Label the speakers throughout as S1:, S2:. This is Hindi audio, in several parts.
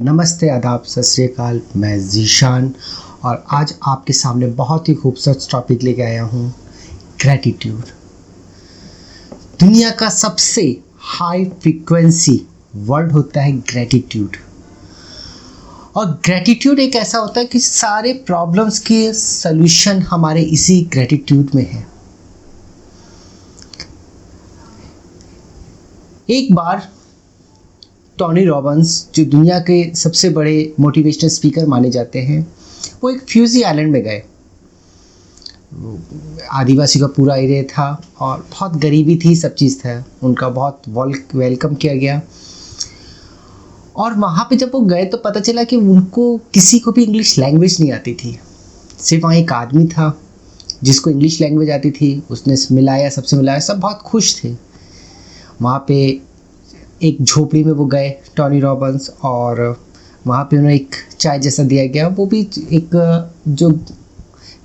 S1: नमस्ते, आदाब, सत श्री अकाल। मैं ज़ीशान और आज आपके सामने बहुत ही खूबसूरत टॉपिक लेके आया हूँ, ग्रैटिट्यूड। दुनिया का सबसे हाई फ्रीक्वेंसी वर्ड होता है ग्रैटिट्यूड। और ग्रैटिट्यूड एक ऐसा होता है कि सारे प्रॉब्लम्स के सल्यूशन हमारे इसी ग्रैटिट्यूड में है। एक बार टोनी रॉबिन्स, जो दुनिया के सबसे बड़े मोटिवेशनल स्पीकर माने जाते हैं, वो एक फ्यूजी आइलैंड में गए। आदिवासी का पूरा एरिया था और बहुत गरीबी थी, सब चीज़ था। उनका बहुत वेलकम किया गया। और वहाँ पे जब वो गए तो पता चला कि उनको किसी को भी इंग्लिश लैंग्वेज नहीं आती थी। सिर्फ वहाँ एक आदमी था जिसको इंग्लिश लैंग्वेज आती थी। उसने मिलाया, सबसे मिलाया, सब बहुत खुश थे। वहाँ पे एक झोपड़ी में वो गए टोनी रॉबिन्स, और वहाँ पे उन्हें एक चाय जैसा दिया गया। वो भी एक जो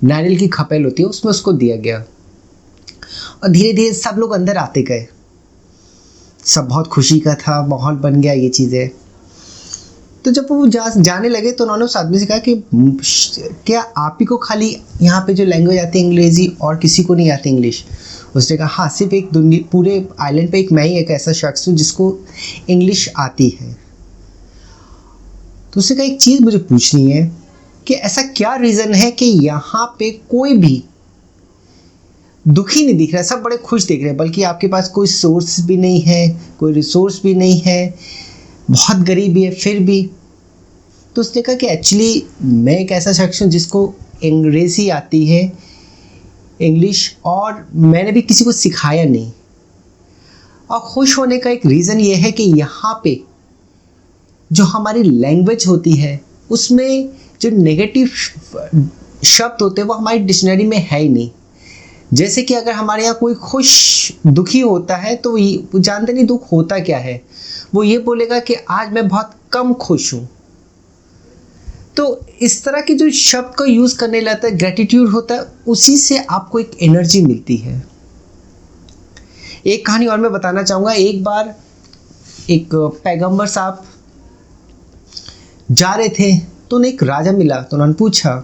S1: नारियल की खपेल होती है उसमें उसको दिया गया। और धीरे धीरे सब लोग अंदर आते गए। सब बहुत खुशी का था, माहौल बन गया ये चीज़ें। तो जब वो जाने लगे तो उन्होंने उस आदमी से कहा कि क्या आप ही को खाली यहाँ पे जो लैंग्वेज आती है अंग्रेज़ी, और किसी को नहीं आती इंग्लिश? उसने कहा हाँ, सिर्फ एक पूरे आइलैंड पे मैं ही एक ऐसा शख्स हूँ जिसको इंग्लिश आती है। तो उसने कहा एक चीज़ मुझे पूछनी है कि ऐसा क्या रीज़न है कि यहाँ पे कोई भी दुखी नहीं दिख रहा, सब बड़े खुश दिख रहे हैं, बल्कि आपके पास कोई सोर्स भी नहीं है, कोई रिसोर्स भी नहीं है, बहुत गरीबी है फिर भी। तो उसने कहा कि एक्चुअली मैं एक ऐसा शख्स हूँ जिसको अंग्रेज़ी आती है, इंग्लिश, और मैंने भी किसी को सिखाया नहीं। और खुश होने का एक रीज़न ये है कि यहाँ पे जो हमारी लैंग्वेज होती है उसमें जो नेगेटिव शब्द होते हैं वो हमारी डिक्शनरी में है ही नहीं। जैसे कि अगर हमारे यहाँ कोई खुश दुखी होता है तो वो जानते नहीं दुख होता क्या है। वो ये बोलेगा कि आज मैं बहुत कम खुश हूँ। तो इस तरह के जो शब्द को यूज़ करने लगता है, ग्रैटिट्यूड होता है, उसी से आपको एक एनर्जी मिलती है। एक कहानी और मैं बताना चाहूँगा। एक बार एक पैगंबर साहब जा रहे थे तो उन्हें एक राजा मिला। तो उन्होंने पूछा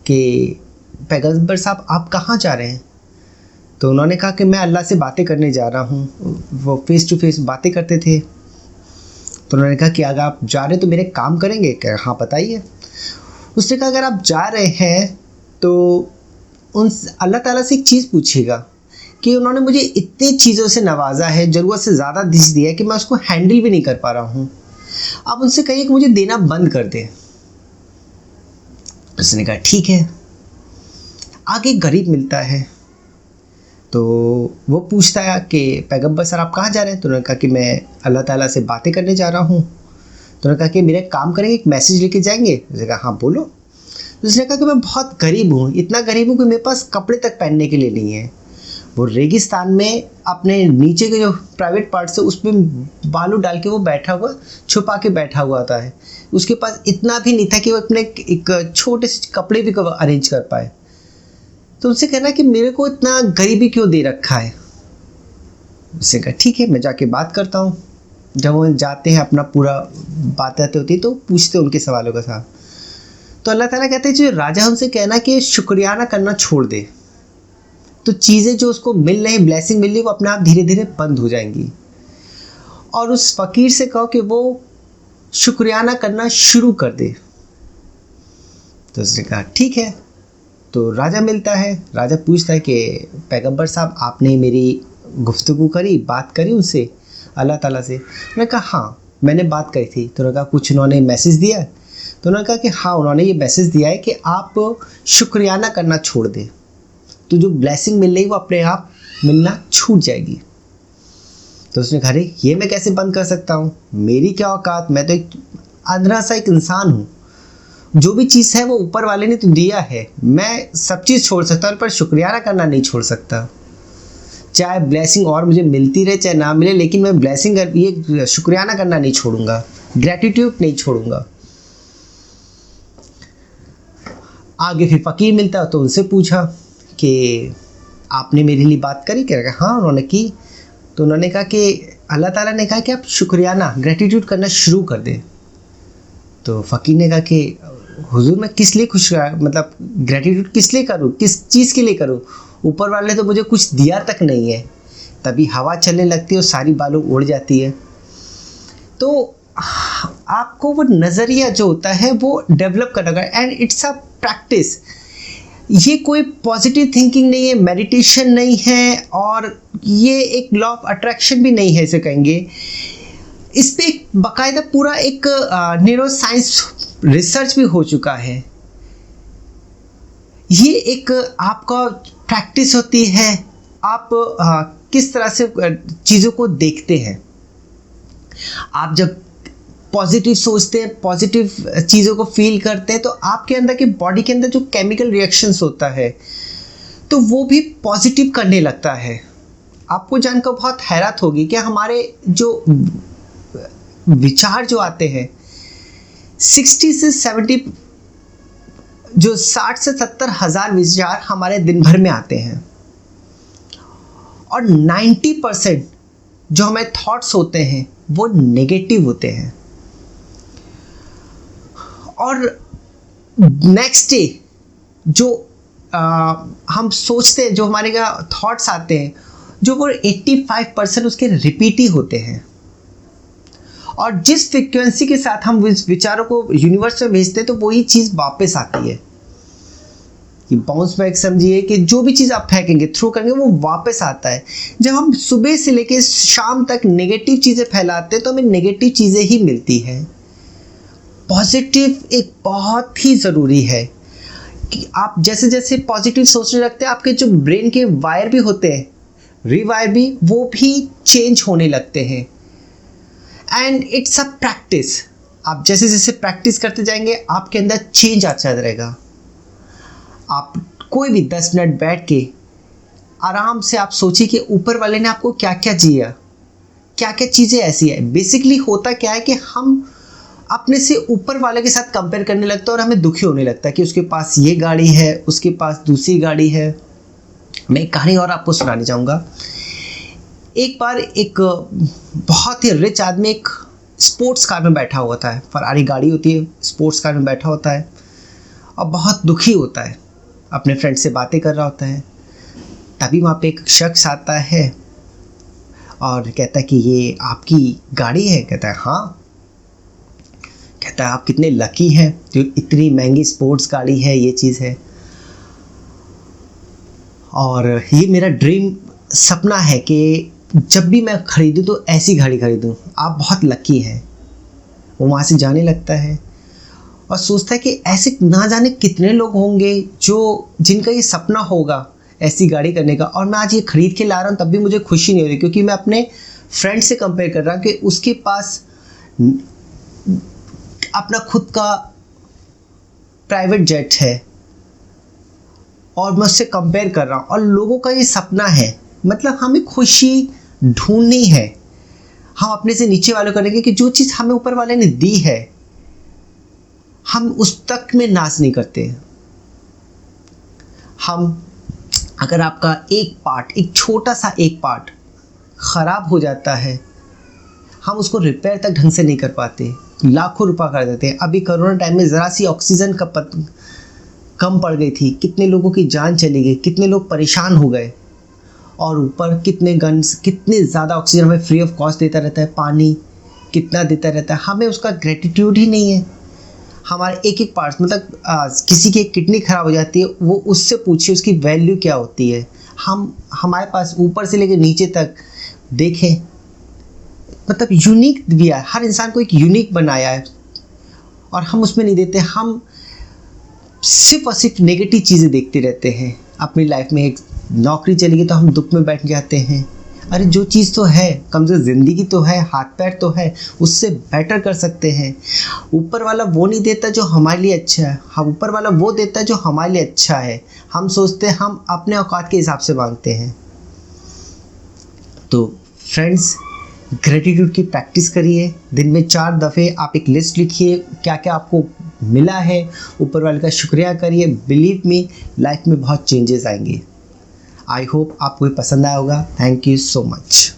S1: कि पैगंबर साहब आप कहाँ जा रहे हैं? तो उन्होंने कहा कि मैं अल्लाह से बातें करने जा रहा हूँ। वो फेस टू फेस बातें करते थे। तो उन्होंने कहा कि अगर आप जा रहे हैं तो मेरे काम करेंगे क्या? हाँ बताइए। उसने कहा अगर आप जा रहे हैं तो उन अल्लाह ताला से एक चीज़ पूछिएगा कि उन्होंने मुझे इतनी चीज़ों से नवाजा है, ज़रूरत से ज़्यादा दिश दिया है कि मैं उसको हैंडल भी नहीं कर पा रहा हूँ। आप उनसे कहिए कि मुझे देना बंद कर दे। उसने कहा ठीक है। आगे गरीब मिलता है तो वो पूछता है कि पैगंबर सर आप कहाँ जा रहे हैं? तो उन्होंने कहा कि मैं अल्लाह ताला से बातें करने जा रहा हूँ। तो उन्होंने कहा कि मेरे काम करेंगे, एक मैसेज लेके जाएंगे? उसने कहा हाँ बोलो। तो उसने कहा कि मैं बहुत गरीब हूँ, इतना गरीब हूँ कि मेरे पास कपड़े तक पहनने के लिए नहीं है। वो रेगिस्तान में अपने नीचे के जो प्राइवेट पार्ट से उसमें बालू डाल के वो बैठा हुआ, छुपा के बैठा हुआ था है। उसके पास इतना भी नहीं था कि वो अपने एक छोटे से कपड़े भी अरेंज कर पाए। तो उनसे कहना कि मेरे को इतना गरीबी क्यों दे रखा है? उसने कहा ठीक है, मैं जाके बात करता हूँ। जब वो जाते हैं, अपना पूरा बातें होती तो पूछते उनके सवालों का था। तो अल्लाह ताला कहते हैं जो राजा उनसे कहना कि शुक्रियाना करना छोड़ दे, तो चीज़ें जो उसको मिल रही, ब्लेसिंग मिल रही, वो अपने आप धीरे धीरे बंद हो जाएंगी। और उस फ़कीर से कहो कि वो शुक्रियाना करना शुरू कर दे। तो उसने कहा ठीक है। तो राजा मिलता है। राजा पूछता है कि पैगंबर साहब आपने मेरी गुफ्तगू करी, बात करी उनसे, अल्लाह ताला से? उन्होंने कहा हाँ मैंने बात करी थी। तो उन्होंने कहा कुछ उन्होंने मैसेज दिया? तो उन्होंने कहा कि हाँ उन्होंने ये मैसेज दिया है कि आप शुक्रियाना करना छोड़ दें, तो जो ब्लेसिंग मिल रही वो अपने आप मिलना छूट जाएगी। तो उसने कहा अरे ये मैं कैसे बंद कर सकता हूँ, मेरी क्या औकात, मैं तो एक अंधरा सा एक इंसान हूँ। जो भी चीज़ है वो ऊपर वाले ने तो दिया है, मैं सब चीज़ छोड़ सकता हूँ पर शुक्रियाना करना नहीं छोड़ सकता। चाहे ब्लेसिंग और मुझे मिलती रहे चाहे ना मिले, लेकिन मैं ब्लेसिंग ये शुक्रियाना करना नहीं छोड़ूंगा, ग्रैटिट्यूड नहीं छोड़ूंगा। आगे फिर फ़कीर मिलता है तो उनसे पूछा कि आपने मेरे लिए बात करी? कह रहा हाँ उन्होंने की। तो उन्होंने कहा कि अल्लाह ताला ने कहा कि आप शुक्रियाना, ग्रैटिट्यूड करना शुरू कर दें। तो फ़कीर ने कहा कि हुजूर मैं किस लिए खुश मतलब ग्रेटिट्यूड किस लिए करूँ, किस चीज़ के लिए करूँ, ऊपर वाले ने तो मुझे कुछ दिया तक नहीं है। तभी हवा चलने लगती है और सारी बालू उड़ जाती है। तो आपको वो नज़रिया जो होता है वो डेवलप करना होगा, एंड इट्स अ प्रैक्टिस। ये कोई पॉजिटिव थिंकिंग नहीं है, मेडिटेशन नहीं है, और ये एक लॉ ऑफ अट्रैक्शन भी नहीं है इसे कहेंगे। इस पे एक बाकायदा पूरा एक न्यूरो साइंस रिसर्च भी हो चुका है। ये एक आपका प्रैक्टिस होती है, आप किस तरह से चीज़ों को देखते हैं। आप जब पॉजिटिव सोचते हैं, पॉजिटिव चीज़ों को फील करते हैं, तो आपके अंदर के बॉडी के अंदर जो केमिकल रिएक्शंस होता है तो वो भी पॉजिटिव करने लगता है। आपको जानकर बहुत हैरत होगी कि हमारे जो विचार जो आते हैं 60 से 70 जो 60 से 70 हज़ार विचार हमारे दिन भर में आते हैं, और 90% जो हमारे थॉट्स होते हैं वो नेगेटिव होते हैं। और नेक्स्ट डे जो हम सोचते हैं, जो हमारे थॉट्स आते हैं, जो वो 85% उसके रिपीट ही होते हैं। और जिस फ्रिक्वेंसी के साथ हम इस विचारों को यूनिवर्स में भेजते हैं तो वही चीज़ वापस आती है। कि बाउंस बैक समझिए कि जो भी चीज़ आप फेंकेंगे, थ्रो करेंगे, वो वापस आता है। जब हम सुबह से लेकर शाम तक नेगेटिव चीज़ें फैलाते हैं तो हमें नेगेटिव चीज़ें ही मिलती हैं। पॉजिटिव एक बहुत ही ज़रूरी है कि आप जैसे जैसे पॉजिटिव सोचने लगते हैं, आपके जो ब्रेन के वायर भी होते हैं, रीवायर भी, वो भी चेंज होने लगते हैं। And it's a practice. आप जैसे जैसे प्रैक्टिस करते जाएंगे आपके अंदर चेंज आता रहेगा। आप कोई भी 10 मिनट बैठ के आराम से आप सोचिए कि ऊपर वाले ने आपको क्या क्या दिया, क्या क्या चीज़ें ऐसी है। बेसिकली होता क्या है कि हम अपने से ऊपर वाले के साथ कंपेयर करने लगते हैं और हमें दुखी होने लगता है कि उसके पास ये गाड़ी है, उसके पास दूसरी गाड़ी है। मैं एक कहानी और आपको सुनाना चाहूँगा। एक बार एक बहुत ही रिच आदमी एक स्पोर्ट्स कार में बैठा हुआ था, फरारी गाड़ी होती है, स्पोर्ट्स कार में बैठा होता है और बहुत दुखी होता है, अपने फ्रेंड से बातें कर रहा होता है। तभी वहाँ पे एक शख्स आता है और कहता है कि ये आपकी गाड़ी है? कहता है हाँ। कहता है आप कितने लकी हैं जो इतनी महंगी स्पोर्ट्स गाड़ी है, ये चीज़ है, और ये मेरा ड्रीम सपना है कि जब भी मैं खरीदूँ तो ऐसी गाड़ी खरीदूँ, आप बहुत लकी हैं। वो वहाँ से जाने लगता है और सोचता है कि ऐसे ना जाने कितने लोग होंगे जिनका ये सपना होगा ऐसी गाड़ी करने का, और मैं आज ये खरीद के ला रहा हूँ तब भी मुझे खुशी नहीं हो रही, क्योंकि मैं अपने फ्रेंड से कंपेयर कर रहा हूँ कि उसके पास अपना खुद का प्राइवेट जेट है और मैं उससे कंपेयर कर रहा हूँ, और लोगों का ये सपना है। मतलब हमें खुशी ढूंढनी है, हम अपने से नीचे वालों करेंगे कि जो चीज़ हमें ऊपर वाले ने दी है हम उस तक में नाज नहीं करते। हम अगर आपका एक पार्ट, एक छोटा सा एक पार्ट ख़राब हो जाता है, हम उसको रिपेयर तक ढंग से नहीं कर पाते, लाखों रुपया कर देते हैं। अभी कोरोना टाइम में ज़रा सी ऑक्सीजन का कम पड़ गई थी, कितने लोगों की जान चली गई, कितने लोग परेशान हो गए, और ऊपर कितने गन्स, कितने ज़्यादा ऑक्सीजन हमें फ्री ऑफ कॉस्ट देता रहता है, पानी कितना देता रहता है, हमें उसका ग्रेटिट्यूड ही नहीं है। हमारे एक एक पार्ट्स, मतलब किसी की एक किडनी ख़राब हो जाती है, वो उससे पूछिए उसकी वैल्यू क्या होती है। हमारे पास ऊपर से लेकर नीचे तक देखें, मतलब यूनिक दिया है, हर इंसान को एक यूनिक बनाया है, और हम उसमें नहीं देते। हम सिर्फ और सिर्फ नेगेटिव चीज़ें देखते रहते हैं अपनी लाइफ में। एक नौकरी चली गई तो हम दुख में बैठ जाते हैं। अरे जो चीज़ तो है, कम से ज़िंदगी तो है, हाथ पैर तो है, उससे बेटर कर सकते हैं। ऊपर वाला वो नहीं देता जो हमारे लिए अच्छा है, हम ऊपर वाला वो देता है जो हमारे लिए अच्छा है। हम सोचते हैं हम अपने औकात के हिसाब से मांगते हैं। तो फ्रेंड्स, ग्रेटिट्यूड की प्रैक्टिस करिए। दिन में 4 दफ़े आप एक लिस्ट लिखिए, क्या क्या आपको मिला है, ऊपर वाले का शुक्रिया करिए। बिलीव मी, लाइफ में बहुत चेंजेस आएंगे। आई होप आपको ये पसंद आया होगा। Thank you so much.